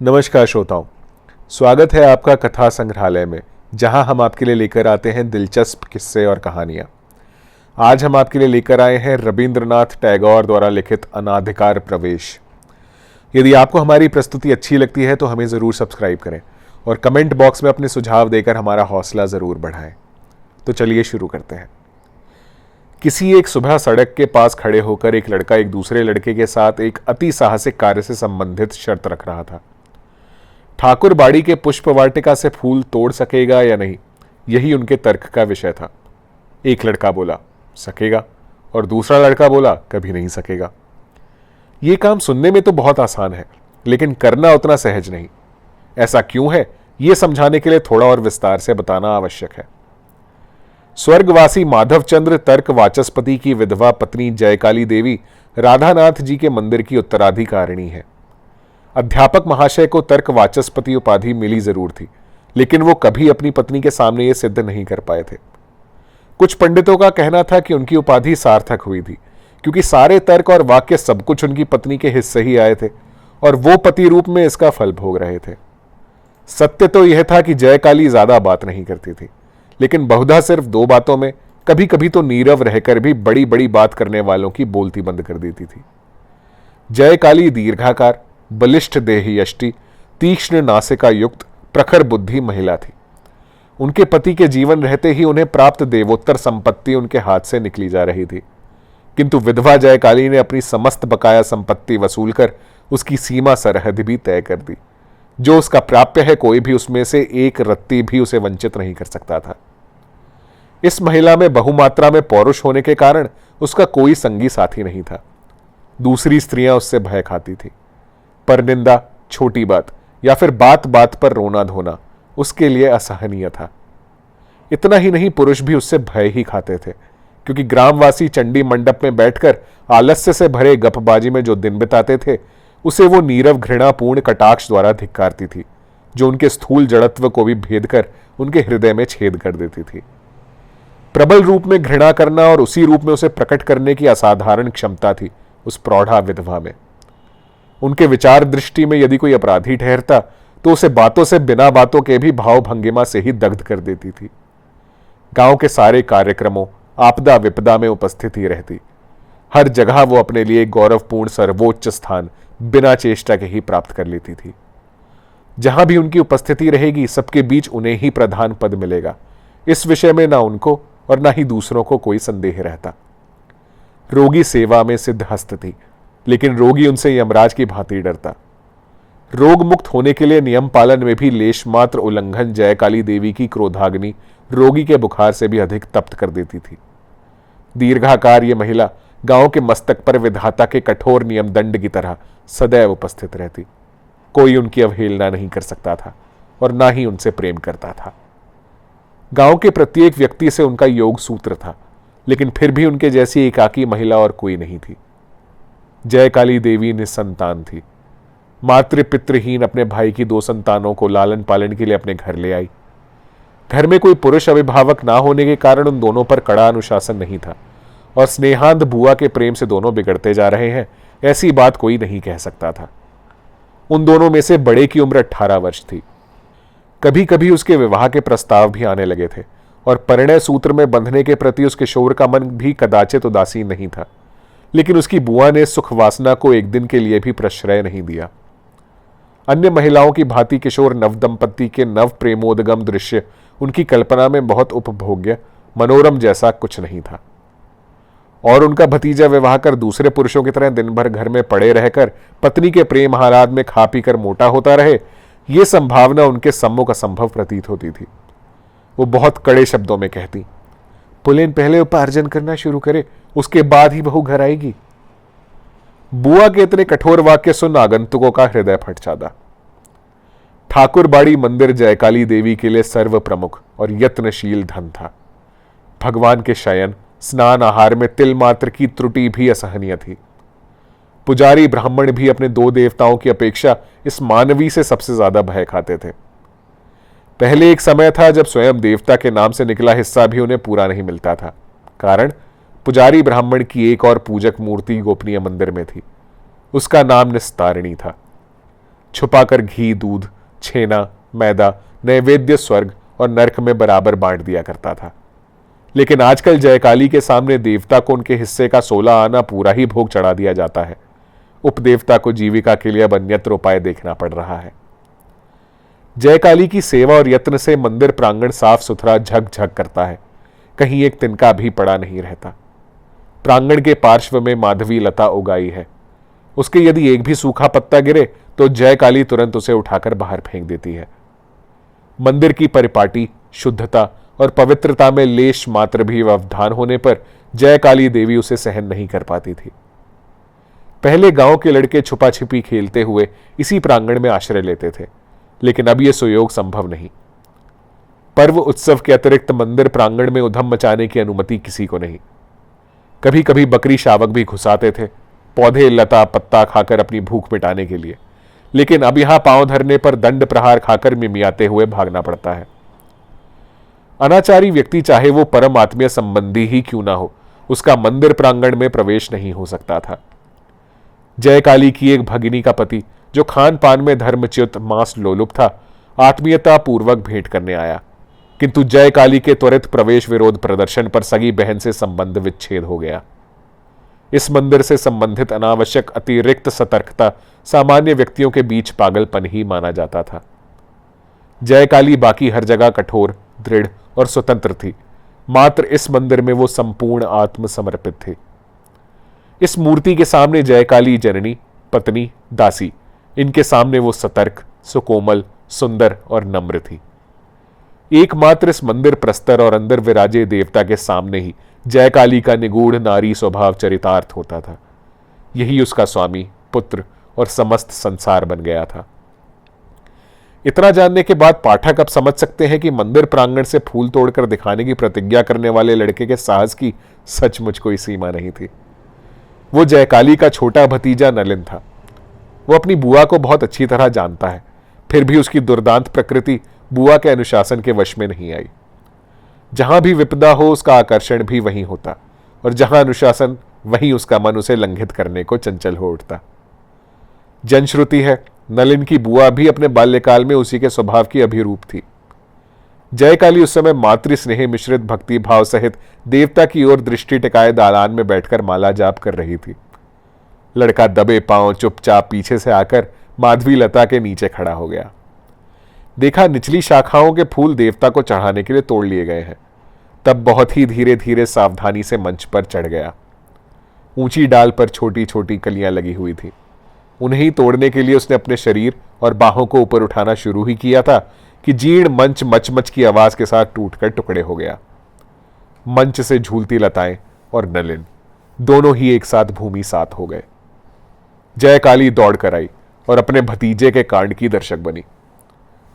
नमस्कार श्रोताओं, स्वागत है आपका कथा संग्रहालय में, जहां हम आपके लिए लेकर आते हैं दिलचस्प किस्से और कहानियां। आज हम आपके लिए लेकर आए हैं रविंद्रनाथ टैगोर द्वारा लिखित अनाधिकार प्रवेश। यदि आपको हमारी प्रस्तुति अच्छी लगती है तो हमें ज़रूर सब्सक्राइब करें और कमेंट बॉक्स में अपने सुझाव देकर हमारा हौसला ज़रूर बढ़ाएं। तो चलिए शुरू करते हैं। किसी एक सुबह सड़क के पास खड़े होकर एक लड़का एक दूसरे लड़के के साथ एक अति साहसिक कार्य से संबंधित शर्त रख रहा था। ठाकुर बाड़ी के पुष्प वाटिका से फूल तोड़ सकेगा या नहीं, यही उनके तर्क का विषय था। एक लड़का बोला सकेगा और दूसरा लड़का बोला कभी नहीं सकेगा। यह काम सुनने में तो बहुत आसान है, लेकिन करना उतना सहज नहीं। ऐसा क्यों है, यह समझाने के लिए थोड़ा और विस्तार से बताना आवश्यक है। स्वर्गवासी माधवचंद्र तर्क वाचस्पति की विधवा पत्नी जयकाली देवी राधानाथ जी के मंदिर की उत्तराधिकारिणी है। अध्यापक महाशय को तर्क वाचस्पति उपाधि मिली जरूर थी, लेकिन वो कभी अपनी पत्नी के सामने ये सिद्ध नहीं कर पाए थे। कुछ पंडितों का कहना था कि उनकी उपाधि सार्थक हुई थी, क्योंकि सारे तर्क और वाक्य सब कुछ उनकी पत्नी के हिस्से ही आए थे और वो पति रूप में इसका फल भोग रहे थे। सत्य तो यह था कि जयकाली ज्यादा बात नहीं करती थी, लेकिन बहुधा सिर्फ दो बातों में, कभी कभी तो नीरव रहकर भी बड़ी बड़ी बात करने वालों की बोलती बंद कर देती थी। जयकाली दीर्घाकार, बलिष्ठ देही यष्टि, तीक्ष्ण नासिका युक्त, प्रखर बुद्धि महिला थी। उनके पति के जीवन रहते ही उन्हें प्राप्त देवोत्तर संपत्ति उनके हाथ से निकली जा रही थी, किंतु विधवा जयकाली ने अपनी समस्त बकाया संपत्ति वसूल कर उसकी सीमा सरहद भी तय कर दी। जो उसका प्राप्य है, कोई भी उसमें से एक रत्ती भी उसे वंचित नहीं कर सकता था। इस महिला में बहुमात्रा में पौरुष होने के कारण उसका कोई संगी साथी नहीं था। दूसरी स्त्रियां उससे भय खाती थी, पर निंदा, छोटी बात या फिर बात बात पर रोना धोना उसके लिए असहनीय था। इतना ही नहीं, पुरुष भी उससे भय ही खाते थे, क्योंकि ग्रामवासी चंडी मंडप में बैठकर आलस्य से भरे गपबाजी में जो दिन बिताते थे, उसे वो नीरव घृणापूर्ण कटाक्ष द्वारा धिक्कारती थी, जो उनके स्थूल जड़त्व को भी भेद कर उनके हृदय में छेद कर देती थी। प्रबल रूप में घृणा करना और उसी रूप में उसे प्रकट करने की असाधारण क्षमता थी उस प्रौढ़ा विधवा में। उनके विचार दृष्टि में यदि कोई अपराधी ठहरता तो उसे बातों से बिना बातों के भी भाव भंगिमा से ही दग्ध कर देती थी। गांव के सारे कार्यक्रमों, आपदा विपदा में उपस्थित ही रहती। हर जगह वो अपने लिए गौरवपूर्ण सर्वोच्च स्थान बिना चेष्टा के ही प्राप्त कर लेती थी। जहां भी उनकी उपस्थिति रहेगी, सबके बीच उन्हें ही प्रधान पद मिलेगा। इस विषय में ना उनको और ना ही दूसरों को कोई संदेह रहता। रोगी सेवा में सिद्धहस्त थी, लेकिन रोगी उनसे यमराज की भांति डरता। रोग मुक्त होने के लिए नियम पालन में भी लेश मात्र उल्लंघन जयकाली देवी की क्रोधाग्नि रोगी के बुखार से भी अधिक तप्त कर देती थी। दीर्घाकार ये महिला गांव के मस्तक पर विधाता के कठोर नियम दंड की तरह सदैव उपस्थित रहती। कोई उनकी अवहेलना नहीं कर सकता था और ना ही उनसे प्रेम करता था। गांव के प्रत्येक व्यक्ति से उनका योग सूत्र था, लेकिन फिर भी उनके जैसी एकाकी महिला और कोई नहीं थी। जयकाली देवी निसंतान थी। मातृपितृहीन अपने भाई की दो संतानों को लालन पालन के लिए अपने घर ले आई। घर में कोई पुरुष अभिभावक ना होने के कारण उन दोनों पर कड़ा अनुशासन नहीं था, और स्नेहांध बुआ के प्रेम से दोनों बिगड़ते जा रहे हैं, ऐसी बात कोई नहीं कह सकता था। उन दोनों में से बड़े की उम्र 18 वर्ष थी। कभी कभी उसके विवाह के प्रस्ताव भी आने लगे थे, और परिणय सूत्र में बंधने के प्रति उस किशोर का मन भी कदाचित उदासीन नहीं था, लेकिन उसकी बुआ ने सुख वासना को एक दिन के लिए भी प्रश्रय नहीं दिया। अन्य महिलाओं की भांति किशोर नवदंपति के नव प्रेमोदगम दृश्य उनकी कल्पना में बहुत उपभोग्य, मनोरम जैसा कुछ नहीं था। और उनका भतीजा विवाह कर दूसरे पुरुषों की तरह दिन भर घर में पड़े रहकर पत्नी के प्रेम आह्लाद में खा पी कर मोटा होता रहे, ये संभावना उनके सम्मुख असंभव प्रतीत होती थी। वो बहुत कड़े शब्दों में कहती, पुलेन पहले उपार्जन करना शुरू करे, उसके बाद ही बहू घर आएगी। बुआ के इतने कठोर वाक्य सुन आगंतुकों का हृदय फट जाता। ठाकुरबाड़ी मंदिर जयकाली देवी के लिए सर्व प्रमुख और यत्नशील धन था। भगवान के शयन, स्नान, आहार में तिल मात्र की त्रुटि भी असहनीय थी। पुजारी ब्राह्मण भी अपने दो देवताओं की अपेक्षा इस मानवी से सबसे ज्यादा भय खाते थे। पहले एक समय था जब स्वयं देवता के नाम से निकला हिस्सा भी उन्हें पूरा नहीं मिलता था। कारण पुजारी ब्राह्मण की एक और पूजक मूर्ति गोपनीय मंदिर में थी। उसका नाम निस्तारिणी था। छुपाकर घी, दूध, छेना, मैदा, नैवेद्य स्वर्ग और नरक में बराबर बांट दिया करता था। लेकिन आजकल जयकाली के सामने देवता को उनके हिस्से का 16 आना पूरा ही भोग चढ़ा दिया जाता है। उपदेवता को जीविका के लिए अब अन्यत्र उपाय देखना पड़ रहा है। जयकाली की सेवा और यत्न से मंदिर प्रांगण साफ सुथरा झकझक करता है, कहीं एक तिनका भी पड़ा नहीं रहता। प्रांगण के पार्श्व में माधवी लता उगाई है। उसके यदि एक भी सूखा पत्ता गिरे तो जयकाली तुरंत उसे उठाकर बाहर फेंक देती है। मंदिर की परिपाटी, शुद्धता और पवित्रता में लेश मात्र भी व्यवधान होने पर जयकाली देवी उसे सहन नहीं कर पाती थी। पहले गांव के लड़के छुपा छिपी खेलते हुए इसी प्रांगण में आश्रय लेते थे, लेकिन अब यह सुयोग संभव नहीं। पर्व उत्सव के अतिरिक्त मंदिर प्रांगण में उधम मचाने की अनुमति किसी को नहीं। कभी कभी बकरी शावक भी घुसाते थे, पौधे, लता, पत्ता खाकर अपनी भूख मिटाने के लिए, लेकिन अब यहां पांव धरने पर दंड प्रहार खाकर मिमियाते हुए भागना पड़ता है। अनाचारी व्यक्ति चाहे वो परम आत्मीय संबंधी ही क्यों ना हो, उसका मंदिर प्रांगण में प्रवेश नहीं हो सकता था। जयकाली की एक भगिनी का पति, जो खान पान में धर्मच्युत मांस लोलुप था, आत्मीयता पूर्वक भेंट करने आया, किंतु जयकाली के त्वरित प्रवेश विरोध प्रदर्शन पर सगी बहन से संबंध विच्छेद हो गया। इस मंदिर से संबंधित अनावश्यक अतिरिक्त सतर्कता सामान्य व्यक्तियों के बीच पागलपन ही माना जाता था। जयकाली बाकी हर जगह कठोर, दृढ़ और स्वतंत्र थी, मात्र इस मंदिर में वो संपूर्ण आत्मसमर्पित थी। इस मूर्ति के सामने जयकाली जननी, पत्नी, दासी, इनके सामने वो सतर्क, सुकोमल, सुंदर और नम्र थी। एकमात्र इस मंदिर प्रस्तर और अंदर विराजे देवता के सामने ही जयकाली का निगूढ़ नारी स्वभाव चरितार्थ होता था। यही उसका स्वामी, पुत्र और समस्त संसार बन गया था। इतना जानने के बाद पाठक अब समझ सकते हैं कि मंदिर प्रांगण से फूल तोड़कर दिखाने की प्रतिज्ञा करने वाले लड़के के साहस की सचमुच कोई सीमा नहीं थी। वो जयकाली का छोटा भतीजा नलिन था। वो अपनी बुआ को बहुत अच्छी तरह जानता है, फिर भी उसकी दुर्दांत प्रकृति बुआ के अनुशासन के वश में नहीं आई। जहां भी विपदा हो उसका आकर्षण भी वहीं होता, और जहां अनुशासन वहीं उसका मन उसे लंघित करने को चंचल हो उठता। जनश्रुति है, नलिन की बुआ भी अपने बाल्यकाल में उसी के स्वभाव की अभिरूप थी। जयकाली उस समय मातृ स्नेह मिश्रित भक्ति भाव सहित देवता की ओर दृष्टि टिकाए दालान में बैठकर माला जाप कर रही थी। लड़का दबे पांव चुपचाप पीछे से आकर माधवी लता के नीचे खड़ा हो गया। देखा निचली शाखाओं के फूल देवता को चढ़ाने के लिए तोड़ लिए गए हैं। तब बहुत ही धीरे धीरे सावधानी से मंच पर चढ़ गया। ऊंची डाल पर छोटी छोटी कलियां लगी हुई थी। उन्हें ही तोड़ने के लिए उसने अपने शरीर और बाहों को ऊपर उठाना शुरू ही किया था कि जीर्ण मंच मचमच की आवाज के साथ टूटकर टुकड़े हो गया। मंच से झूलती लताएं और नलिन दोनों ही एक साथ भूमि सात हो गए। जयकाली दौड़ कर आई और अपने भतीजे के कांड की दर्शक बनी।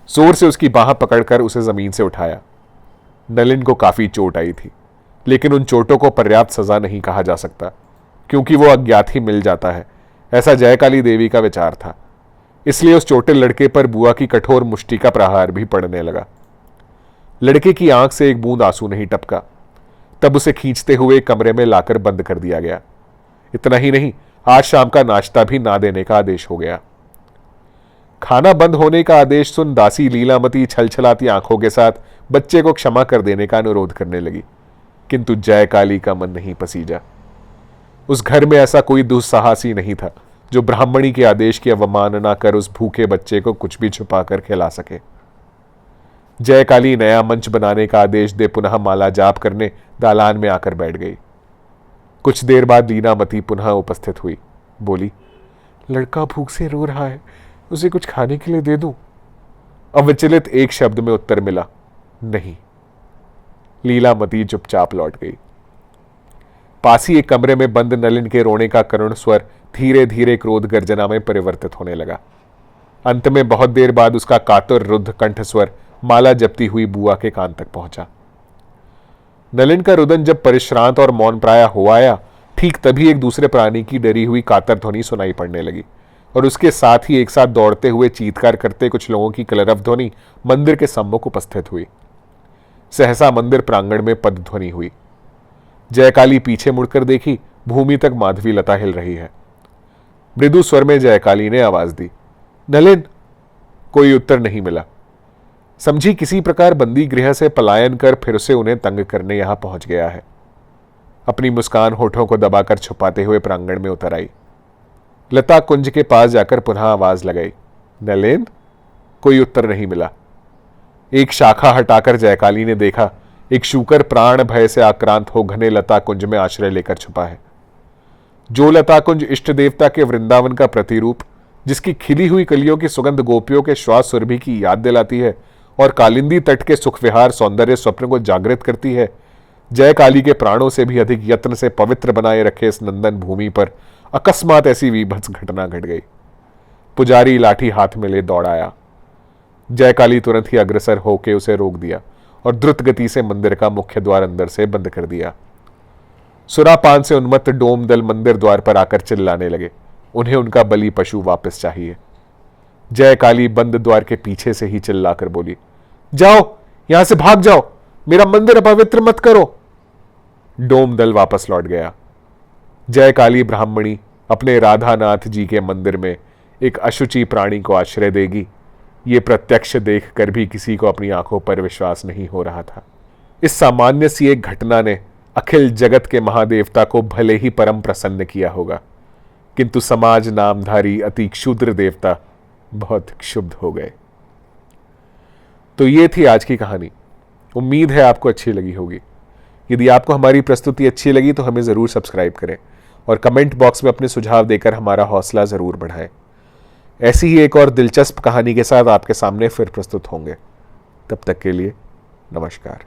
जोर से उसकी बाह पकड़कर उसे जमीन से उठाया। नलिन को काफी चोट आई थी, लेकिन उन चोटों को पर्याप्त सजा नहीं कहा जा सकता, क्योंकि वो अज्ञात ही मिल जाता है, ऐसा जयकाली देवी का विचार था। इसलिए उस चोटिल लड़के पर बुआ की कठोर मुष्टि का प्रहार भी पड़ने लगा। लड़के की आंख से एक बूंद आंसू नहीं टपका। तब उसे खींचते हुए कमरे में लाकर बंद कर दिया गया। इतना ही नहीं, आज शाम का नाश्ता भी ना देने का आदेश हो गया। खाना बंद होने का आदेश सुन दासी लीलामती छलछलाती आंखों के साथ बच्चे को क्षमा कर देने का अनुरोध करने लगी, किंतु जयकाली का मन नहीं पसीजा। उस घर में ऐसा कोई दुस्साहसी नहीं था जो ब्राह्मणी के आदेश की अवमानना कर उस भूखे बच्चे को कुछ भी छुपा कर खिला सके। जयकाली नया मंच बनाने का आदेश दे पुनः माला जाप करने दालान में आकर बैठ गई। कुछ देर बाद लीलामती पुनः उपस्थित हुई। बोली, लड़का भूख से रो रहा है, उसे कुछ खाने के लिए दे दूं? अविचलित एक शब्द में उत्तर मिला, नहीं। लीलामती चुपचाप लौट गई। पास ही एक कमरे में बंद नलिन के रोने का करुण स्वर धीरे धीरे क्रोध गर्जना में परिवर्तित होने लगा। अंत में बहुत देर बाद उसका कातुर रुद्ध कंठ स्वर माला जपती हुई बुआ के कान तक पहुंचा। नलिन का रुदन जब परिश्रांत और मौन प्राय हो आया, ठीक तभी एक दूसरे प्राणी की डरी हुई कातर ध्वनि सुनाई पड़ने लगी, और उसके साथ ही एक साथ दौड़ते हुए चीत्कार करते कुछ लोगों की कलरव ध्वनि मंदिर के सम्मुख उपस्थित हुई। सहसा मंदिर प्रांगण में पद ध्वनि हुई। जयकाली पीछे मुड़कर देखी, भूमि तक माधवी लता हिल रही है। मृदु स्वर में जयकाली ने आवाज दी, नलिन, कोई उत्तर नहीं मिला। समझी किसी प्रकार बंदी गृह से पलायन कर फिर से उन्हें तंग करने यहां पहुंच गया है। अपनी मुस्कान होठों को दबाकर छुपाते हुए प्रांगण में उतर आई। लता कुंज के पास जाकर पुनः आवाज लगाई, नलिन, कोई उत्तर नहीं मिला। एक शाखा हटाकर जयकाली ने देखा, एक शूकर प्राण भय से आक्रांत हो घने लता कुंज में आश्रय लेकर छुपा है। जो लता कुंज इष्ट देवता के वृंदावन का प्रतिरूप, जिसकी खिली हुई कलियों की सुगंध गोपियों के श्वास सुरभि की याद दिलाती है और कालिंदी तट के सुख विहार सौंदर्य स्वप्न को जागृत करती है, जयकाली के प्राणों से भी अधिक यत्न से पवित्र बनाए रखे इस नंदन भूमि पर अकस्मात ऐसी विभत्स घटना घट गई। पुजारी लाठी हाथ में ले दौड़ आया। जयकाली तुरंत ही अग्रसर होकर उसे रोक दिया और द्रुत गति से मंदिर का मुख्य द्वार अंदर से बंद कर दिया। सुरापान से उन्मत्त डोम दल मंदिर द्वार पर आकर चिल्लाने लगे, उन्हें उनका बलि पशु वापस चाहिए। जयकाली बंद द्वार के पीछे से ही चिल्लाकर बोली, जाओ, यहां से भाग जाओ, मेरा मंदिर अपवित्र मत करो। डोम दल वापस लौट गया। जयकाली ब्राह्मणी अपने राधानाथ जी के मंदिर में एक अशुचि प्राणी को आश्रय देगी, ये प्रत्यक्ष देखकर भी किसी को अपनी आंखों पर विश्वास नहीं हो रहा था। इस सामान्य सी एक घटना ने अखिल जगत के महादेवता को भले ही परम प्रसन्न किया होगा, किंतु समाज नामधारी अति क्षुद्र देवता बहुत क्षुब्ध हो गए। तो ये थी आज की कहानी। उम्मीद है आपको अच्छी लगी होगी। यदि आपको हमारी प्रस्तुति अच्छी लगी तो हमें जरूर सब्सक्राइब करें और कमेंट बॉक्स में अपने सुझाव देकर हमारा हौसला जरूर बढ़ाएं। ऐसी ही एक और दिलचस्प कहानी के साथ आपके सामने फिर प्रस्तुत होंगे। तब तक के लिए नमस्कार।